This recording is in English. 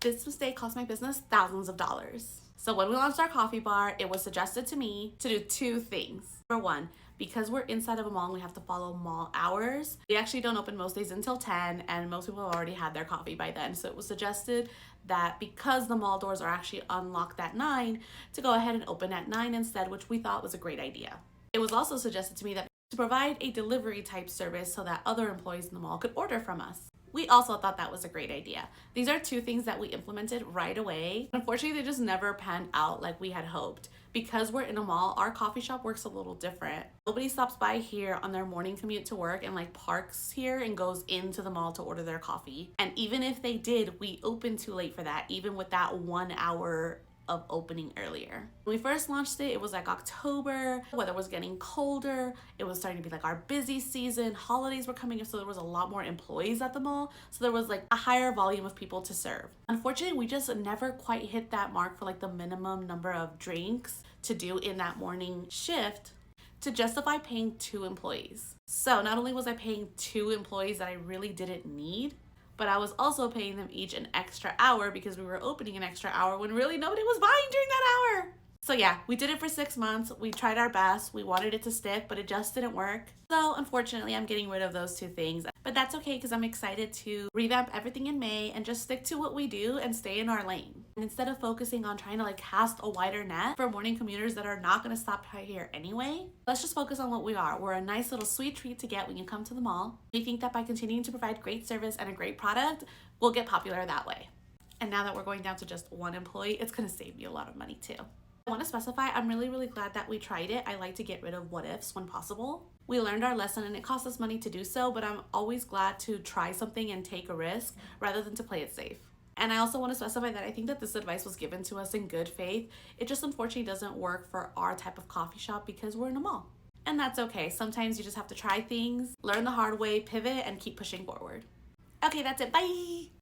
This mistake cost my business thousands of dollars. So when we launched our coffee bar, it was suggested to me to do two things. Number one, because we're inside of a mall and we have to follow mall hours, we actually don't open most days until 10, and most people have already had their coffee by then. So it was suggested that because the mall doors are actually unlocked at 9, to go ahead and open at 9 instead, which we thought was a great idea. It was also suggested to me that to provide a delivery type service so that other employees in the mall could order from us. We also thought that was a great idea. These are two things that we implemented right away. Unfortunately, they just never panned out like we had hoped. Because we're in a mall, our coffee shop works a little different. Nobody stops by here on their morning commute to work and like parks here and goes into the mall to order their coffee. And even if they did, we opened too late for that, even with that 1 hour of opening earlier. When we first launched it, it was like October, weather was getting colder, it was starting to be like our busy season, holidays were coming up, so there was a lot more employees at the mall, so there was like a higher volume of people to serve. Unfortunately, we just never quite hit that mark for like the minimum number of drinks to do in that morning shift to justify paying 2 employees. So not only was I paying 2 employees that I really didn't need, but I was also paying them each an extra hour because we were opening an extra hour when really nobody was buying during that hour. So yeah, we did it for 6 months. We tried our best. We wanted it to stick, but it just didn't work. So unfortunately, I'm getting rid of those 2 things. But that's okay because I'm excited to revamp everything in May and just stick to what we do and stay in our lane. And instead of focusing on trying to like cast a wider net for morning commuters that are not going to stop here anyway, let's just focus on what we are. We're a nice little sweet treat to get when you come to the mall. We think that by continuing to provide great service and a great product, we'll get popular that way. And now that we're going down to just 1 employee, it's going to save me a lot of money too. I want to specify, I'm really glad that we tried it. I like to get rid of what ifs when possible. We learned our lesson and it cost us money to do so, but I'm always glad to try something and take a risk rather than to play it safe. And I also want to specify that I think that this advice was given to us in good faith. It just unfortunately doesn't work for our type of coffee shop because we're in a mall. And that's okay. Sometimes you just have to try things, learn the hard way, pivot, and keep pushing forward. Okay, that's it. Bye!